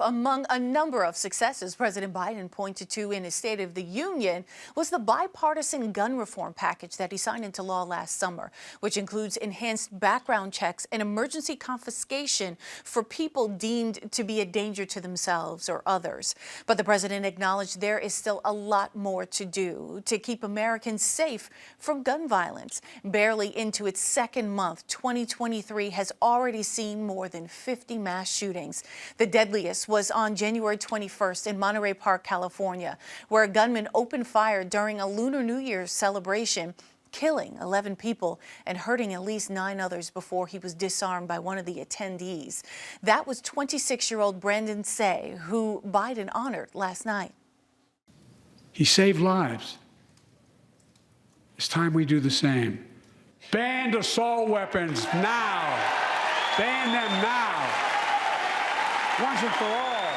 Among a number of successes President Biden pointed to in his State of the Union was the bipartisan gun reform package that he signed into law last summer, which includes enhanced background checks and emergency confiscation for people deemed to be a danger to themselves or others. But the president acknowledged there is still a lot more to do to keep Americans safe from gun violence. Barely into its second month, 2023 has already seen more than 50 mass shootings. The deadliest was on January 21st in Monterey Park, California, where a gunman opened fire during a Lunar New Year's celebration, killing 11 people and hurting at least 9 others before he was disarmed by one of the attendees. That was 26-year-old Brandon Say, who Biden honored last night. He saved lives. It's time we do the same. Ban assault weapons now. Ban them now. Once and for all.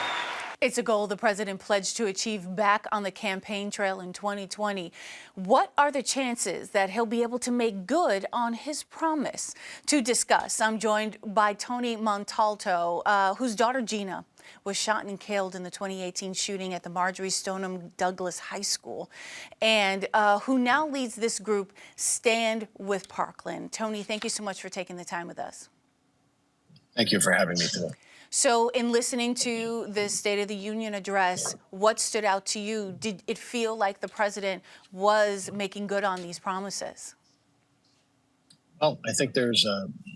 It's a goal the president pledged to achieve back on the campaign trail in 2020. What are the chances that he'll be able to make good on his promise? To discuss, I'm joined by Tony Montalto, whose daughter Gina was shot and killed in the 2018 shooting at the Marjory Stoneman Douglas High School, and who now leads this group, Stand with Parkland. Tony, thank you so much for taking the time with us. Thank you for having me today. So in listening to the State of the Union address, what stood out to you? Did it feel like the president was making good on these promises? Well, I think there's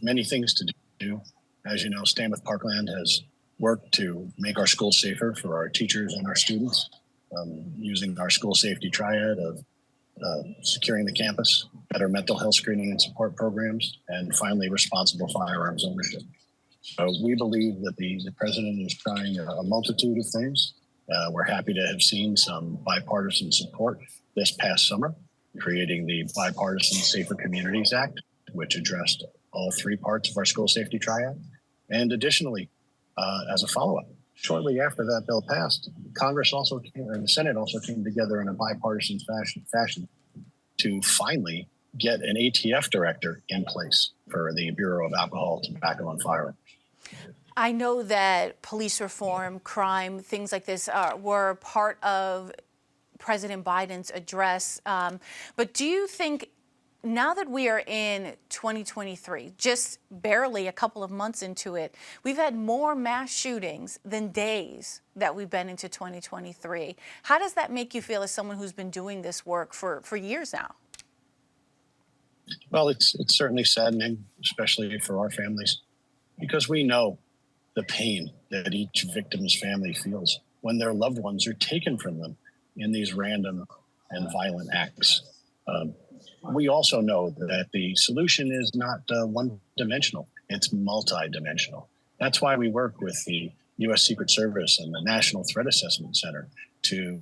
many things to do. As you know, Stand with Parkland has worked to make our schools safer for our teachers and our students, using our school safety triad of securing the campus, better mental health screening and support programs, and finally, responsible firearms ownership. So we believe that the president is trying a multitude of things. We're happy to have seen some bipartisan support this past summer, creating the Bipartisan Safer Communities Act, which addressed all 3 parts of our school safety triad. And additionally, as a follow-up, shortly after that bill passed, Congress also came, or the Senate also came together in a bipartisan fashion to finally get an ATF director in place for the Bureau of Alcohol, Tobacco, and Firearms. I know that police reform, crime, things like this were part of President Biden's address. But do you think now that we are in 2023, just barely a couple of months into it, we've had more mass shootings than days that we've been into 2023. How does that make you feel as someone who's been doing this work for years now? Well, it's certainly saddening, especially for our families, because we know the pain that each victim's family feels when their loved ones are taken from them in these random and violent acts. We also know that the solution is not one-dimensional, it's multi-dimensional. That's why we work with the U.S. Secret Service and the National Threat Assessment Center to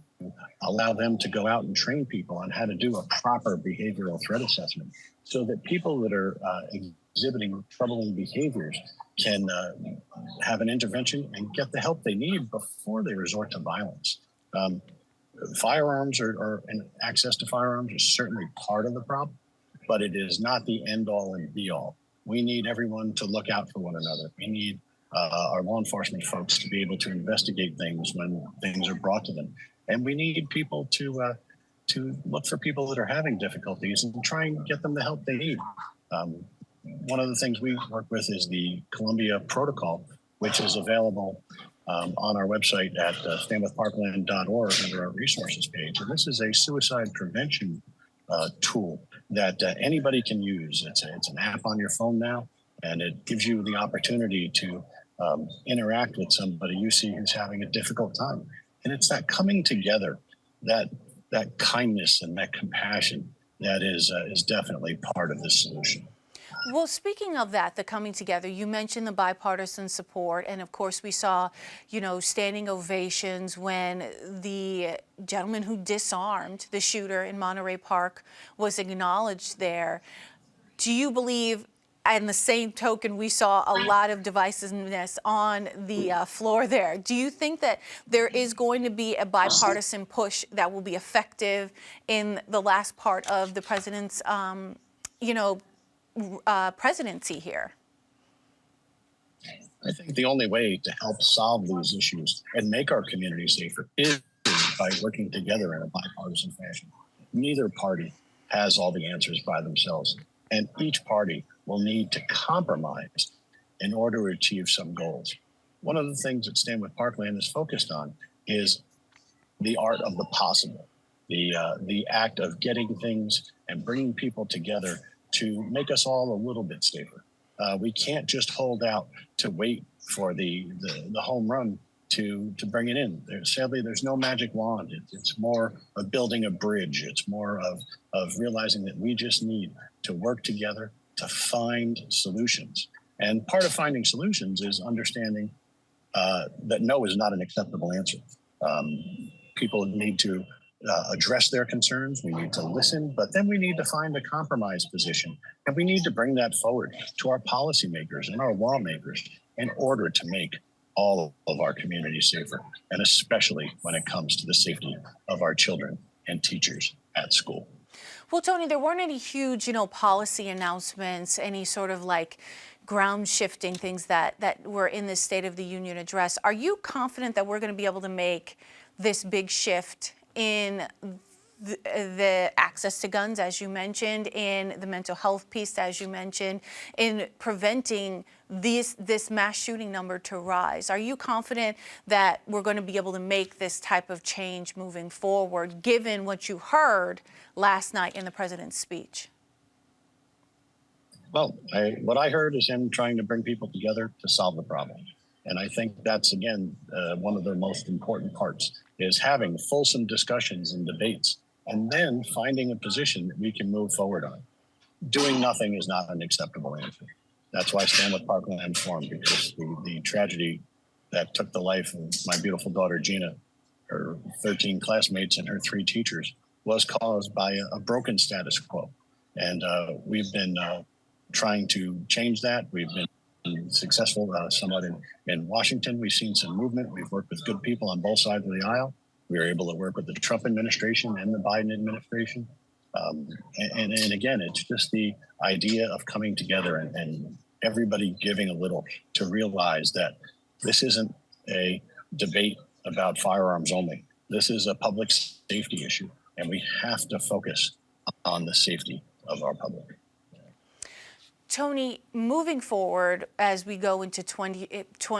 allow them to go out and train people on how to do a proper behavioral threat assessment so that people that are exhibiting troubling behaviors can have an intervention and get the help they need before they resort to violence. Firearms and access to firearms is certainly part of the problem, but it is not the end all and be all. We need everyone to look out for one another. We need our law enforcement folks to be able to investigate things when things are brought to them. And we need people to look for people that are having difficulties and try and get them the help they need. One of the things we work with is the Columbia Protocol, which is available on our website at standwithparkland.org under our resources page. And this is a suicide prevention tool that anybody can use. It's an app on your phone now, and it gives you the opportunity to interact with somebody you see who's having a difficult time. And it's that coming together, that kindness and that compassion that is definitely part of this solution. Well, speaking of that, the coming together, you mentioned the bipartisan support. And of course, we saw, standing ovations when the gentleman who disarmed the shooter in Monterey Park was acknowledged there. Do you believe, and the same token, we saw a lot of divisiveness on the floor there. Do you think that there is going to be a bipartisan push that will be effective in the last part of the president's, presidency here? I think the only way to help solve these issues and make our community safer is by working together in a bipartisan fashion. Neither party has all the answers by themselves, and each party will need to compromise in order to achieve some goals. One of the things that Stand with Parkland is focused on is the art of the possible, the act of getting things and bringing people together to make us all a little bit safer. We can't just hold out to wait for the home run to bring it in. Sadly, there's no magic wand. It's more of building a bridge. It's more of realizing that we just need to work together to find solutions. And part of finding solutions is understanding that no is not an acceptable answer. People need to address their concerns. We need to listen, but then we need to find a compromise position. And we need to bring that forward to our policymakers and our lawmakers in order to make all of our communities safer, and especially when it comes to the safety of our children and teachers at school. Well, Tony, there weren't any huge, policy announcements, any sort of like ground shifting things that were in this State of the Union address. Are you confident that we're going to be able to make this big shift in the access to guns, as you mentioned, in the mental health piece, as you mentioned, in preventing this mass shooting number to rise? Are you confident that we're going to be able to make this type of change moving forward, given what you heard last night in the president's speech? Well, what I heard is him trying to bring people together to solve the problem. And I think that's, again, one of the most important parts, is having fulsome discussions and debates, and then finding a position that we can move forward on. Doing nothing is not an acceptable answer. That's why Stand with Parkland formed, because the tragedy that took the life of my beautiful daughter, Gina, her 13 classmates and her 3 teachers, was caused by a broken status quo. And we've been trying to change that. We've been successful somewhat in Washington. We've seen some movement. We've worked with good people on both sides of the aisle. We were able to work with the Trump administration and the Biden administration. And again, it's just the idea of coming together and everybody giving a little to realize that this isn't a debate about firearms only. This is a public safety issue, and we have to focus on the safety of our public. Tony, moving forward as we go into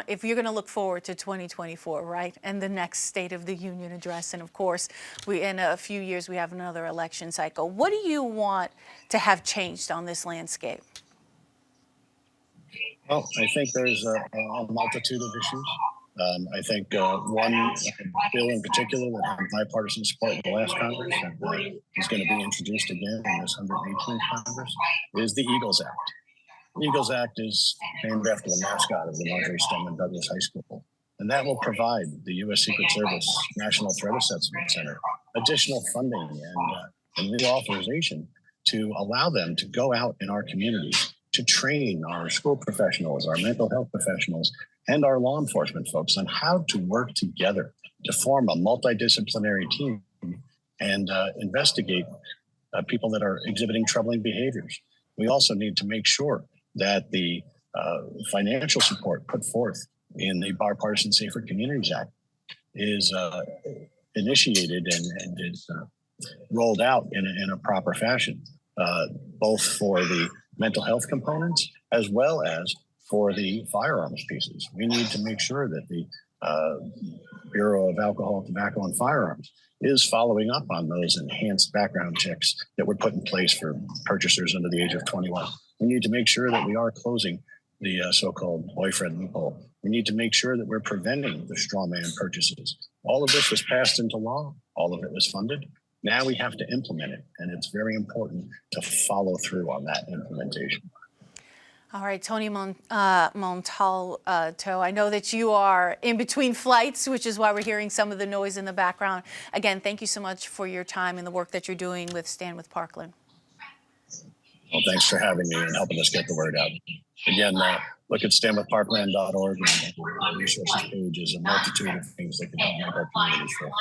if you're going to look forward to 2024, right, and the next State of the Union address, and of course, in a few years we have another election cycle. What do you want to have changed on this landscape? Well, I think there's a multitude of issues. I think one bill in particular that had bipartisan support in the last Congress and is going to be introduced again in this 118th Congress is the EAGLES Act. The EAGLES Act is named after the mascot of the Marjorie Stoneman Douglas High School, and that will provide the U.S. Secret Service National Threat Assessment Center additional funding and reauthorization to allow them to go out in our communities to train our school professionals, our mental health professionals, and our law enforcement folks on how to work together to form a multidisciplinary team and investigate people that are exhibiting troubling behaviors. We also need to make sure that the financial support put forth in the Bipartisan Safer Communities Act is initiated and is rolled out in a proper fashion, both for the mental health components as well as for the firearms pieces. We need to make sure that the Bureau of Alcohol, Tobacco, and Firearms is following up on those enhanced background checks that were put in place for purchasers under the age of 21. We need to make sure that we are closing the so-called boyfriend loophole. We need to make sure that we're preventing the straw man purchases. All of this was passed into law. All of it was funded. Now we have to implement it, and it's very important to follow through on that implementation. All right, Tony Montalto, I know that you are in between flights, which is why we're hearing some of the noise in the background. Again, thank you so much for your time and the work that you're doing with Stand with Parkland. Well, thanks for having me and helping us get the word out. Again, look at standwithparkland.org, and the resources page is a multitude of things that can help make our communities safer.